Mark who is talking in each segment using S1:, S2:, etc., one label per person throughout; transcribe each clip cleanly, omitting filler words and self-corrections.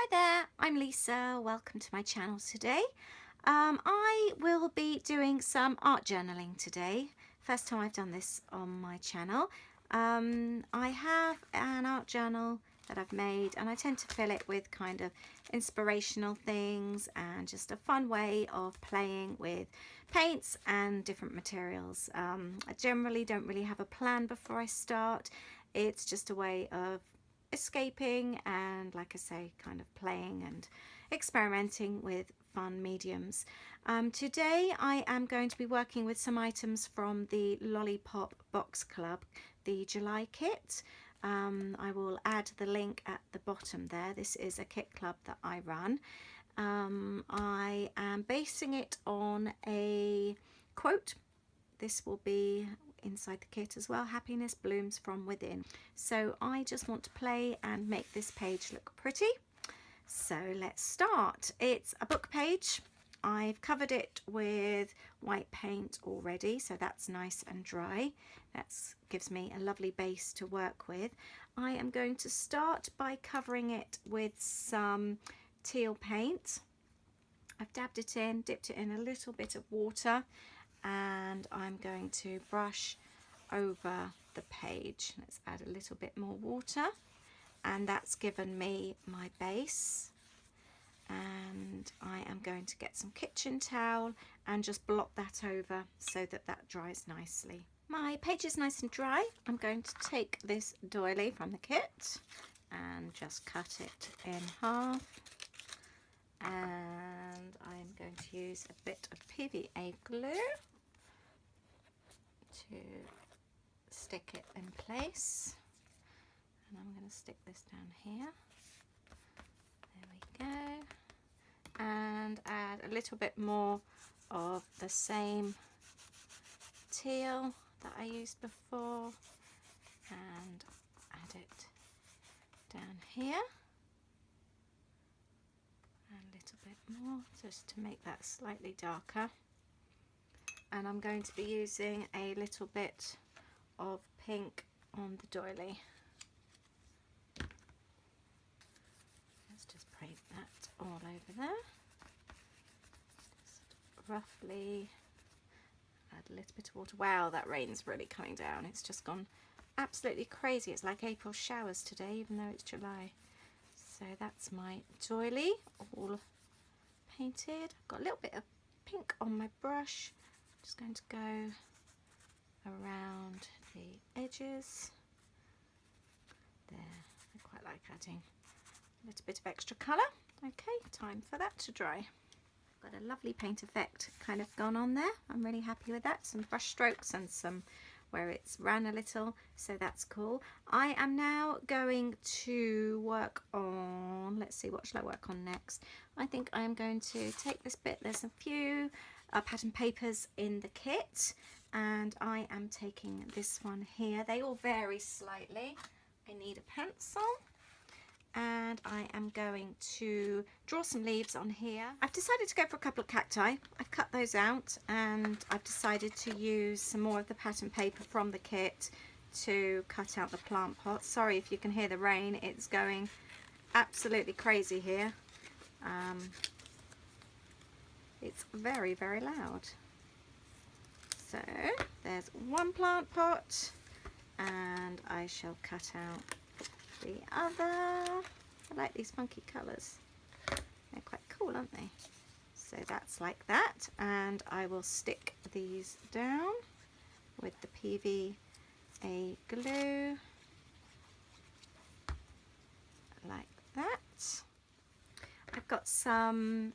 S1: Hi there, I'm Lisa. Welcome to my channel today. I will be doing some art journaling today. First time I've done this on my channel. I have an art journal that I've made and I tend to fill it with kind of inspirational things and just a fun way of playing with paints and different materials. I generally don't really have a plan before I start. It's just a way of escaping and, like I say, kind of playing and experimenting with fun mediums. Today I am going to be working with some items from the Lollipop Box Club, the July kit. I will add the link at the bottom there. This is a kit club that I run. I am basing it on a quote. This will be inside the kit as well. Happiness blooms from within. So I just want to play and make this page look pretty. So let's start. It's a book page. I've covered it with white paint already, so that's nice and dry. That gives me a lovely base to work with. I am going to start by covering it with some teal paint. I've dabbed it in, dipped it in a little bit of water, and I'm going to brush over the page. Let's add a little bit more water, and that's given me my base. And I am going to get some kitchen towel and just blot that over so that that dries nicely. My page is nice and dry. I'm going to take this doily from the kit and just cut it in half. And I'm going to use a bit of PVA glue to stick it in place. And I'm going to stick this down here. There we go. And add a little bit more of the same teal that I used before and add it down here. And a little bit more just to make that slightly darker. And I'm going to be using a little bit of pink on the doily. Let's just paint that all over there. Just roughly add a little bit of water. Wow, that rain's really coming down. It's just gone absolutely crazy. It's like April showers today, even though it's July. So that's my doily all painted. I've got a little bit of pink on my brush. I'm just going to go around the edges there. I quite like adding a little bit of extra colour. Okay, time for that to dry. Got a lovely paint effect kind of gone on there. I'm really happy with that. Some brush strokes and some where it's ran a little, so that's cool. I am now going to work on, let's see, what shall I work on next? I think I am going to take this bit. There's a few pattern papers in the kit, and I am taking this one here. They all vary slightly. I need a pencil, and I am going to draw some leaves on here. I've decided to go for a couple of cacti. I've cut those out, and I've decided to use some more of the pattern paper from the kit to cut out the plant pots. Sorry if you can hear the rain, it's going absolutely crazy here. It's very, very loud. So there's one plant pot, and I shall cut out the other. I like these funky colours. They're quite cool, aren't they? So that's like that, and I will stick these down with the PVA glue like that. I've got some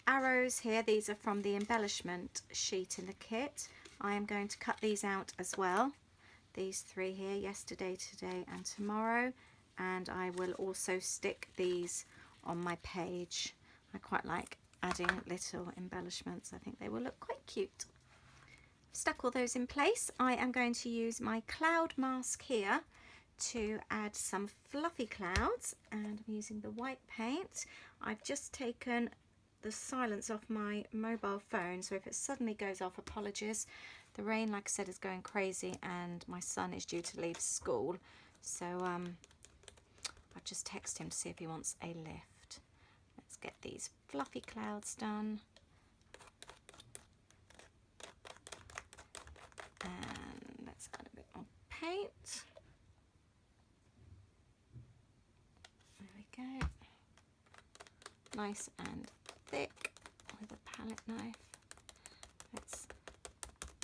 S1: arrows here. These are from the embellishment sheet in the kit. I am going to cut these out as well. These three here, yesterday, today and tomorrow, and I will also stick these on my page. I quite like adding little embellishments. I think they will look quite cute. Stuck all those in place. I am going to use my cloud mask here to add some fluffy clouds, and I'm using the white paint. I've just taken the silence off my mobile phone, so if it suddenly goes off, apologies. The rain, like I said, is going crazy, and my son is due to leave school, so I've just texted him to see if he wants a lift. get these fluffy clouds done. And let's add a bit more paint. There we go. Nice and thick with a palette knife. Let's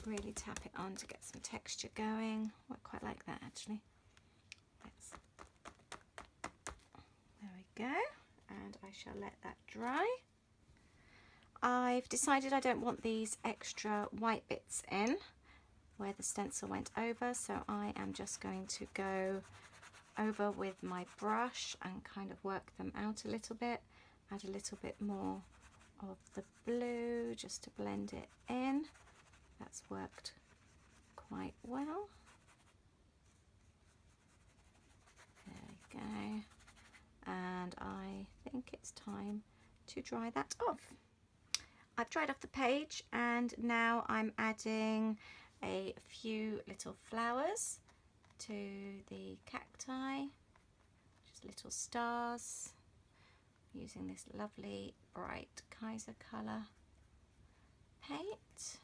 S1: really tap it on to get some texture going. I quite like that actually. There we go, and I shall let that dry. I've decided I don't want these extra white bits in where the stencil went over, so I am just going to go over with my brush and kind of work them out a little bit. Add a little bit more of the blue just to blend it in. That's worked quite well. There we go. And I think it's time to dry that off. I've dried off the page, and now I'm adding a few little flowers to the cacti, just little stars, using this lovely bright Kaiser colour paint.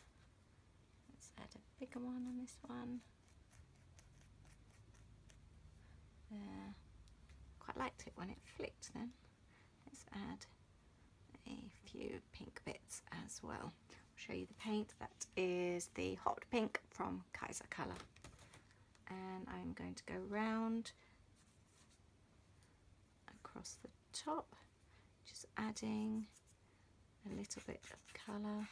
S1: Let's add a bigger one on this one. There. Quite liked it when it flicked then. Let's add a few pink bits as well. I'll show you the paint. That is the hot pink from Kaiser Colour. And I'm going to go round across the top, just adding a little bit of colour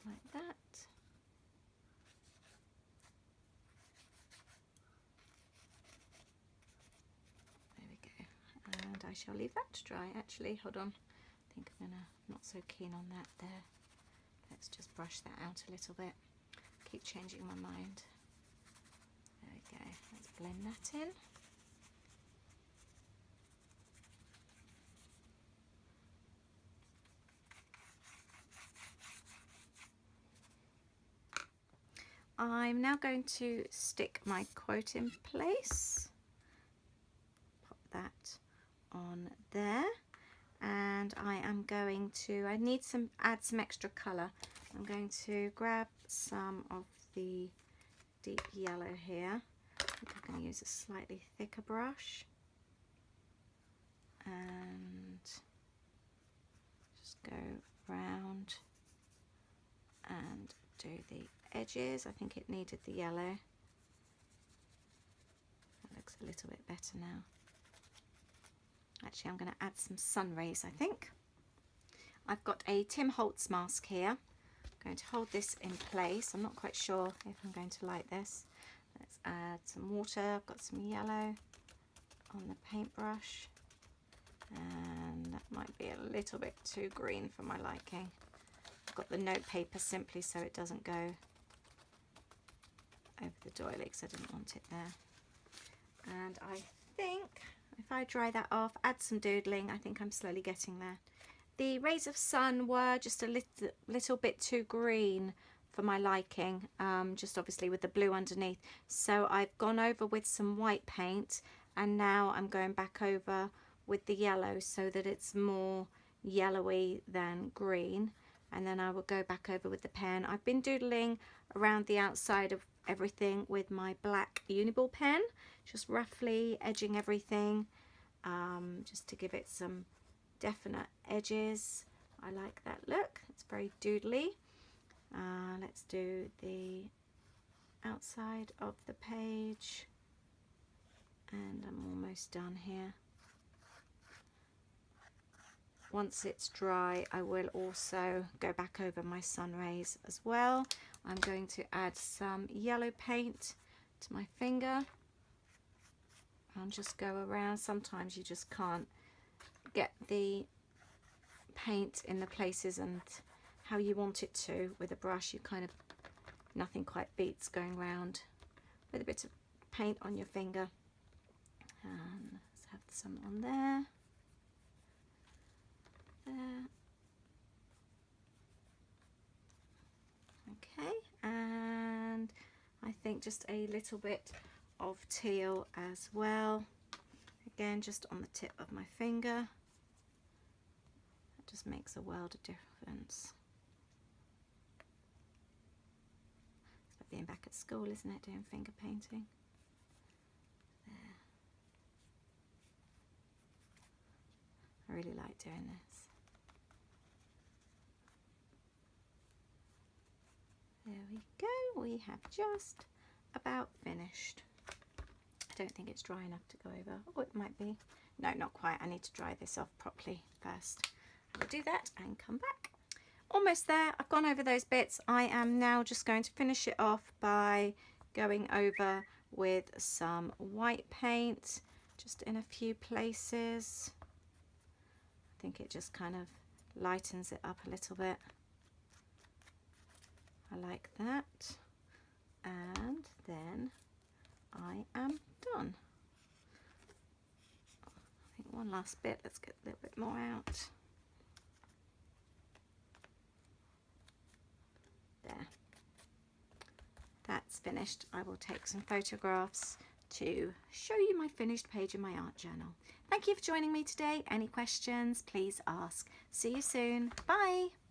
S1: like that. There we go, and I shall leave that to dry. Actually, hold on, I think I'm not so keen on that there. Let's just brush that out a little bit. Keep changing my mind. There we go, let's blend that in. I'm now going to stick my quote in place. Pop that on there. And I am going to, I need some, add some extra colour. I'm going to grab some of the deep yellow here. I think I'm going to use a slightly thicker brush. And just go round and do the edges. I think it needed the yellow. That looks a little bit better now. Actually, I'm going to add some sun rays, I think. I've got a Tim Holtz mask here. I'm going to hold this in place. I'm not quite sure if I'm going to like this. Let's add some water. I've got some yellow on the paintbrush. And that might be a little bit too green for my liking. I've got the note paper simply so it doesn't go over the doily because I didn't want it there. And I think if I dry that off, add some doodling, I think I'm slowly getting there. The rays of sun were just a little bit too green for my liking, just obviously with the blue underneath. So I've gone over with some white paint, and now I'm going back over with the yellow so that it's more yellowy than green. And then I will go back over with the pen. I've been doodling around the outside of everything with my black Uniball pen, just roughly edging everything, just to give it some definite edges. I like that look. It's very doodly. Let's do the outside of the page, and I'm almost done here. Once it's dry, I will also go back over my sun rays as well. I'm going to add some yellow paint to my finger and just go around. Sometimes you just can't get the paint in the places and how you want it to with a brush. You kind of, nothing quite beats going around with a bit of paint on your finger. And let's have some on there. There. Okay, and I think just a little bit of teal as well. Again, just on the tip of my finger. That just makes a world of difference. It's like being back at school, isn't it, doing finger painting? There. I really like doing this. There we go, we have just about finished. I don't think it's dry enough to go over. Oh, it might be. No, not quite. I need to dry this off properly first. I'll do that and come back. Almost there. I've gone over those bits. I am now just going to finish it off by going over with some white paint, just in a few places. I think it just kind of lightens it up a little bit. I like that. And then I am done. I think one last bit. Let's get a little bit more out. There. That's finished. I will take some photographs to show you my finished page in my art journal. Thank you for joining me today. Any questions, please ask. See you soon. Bye.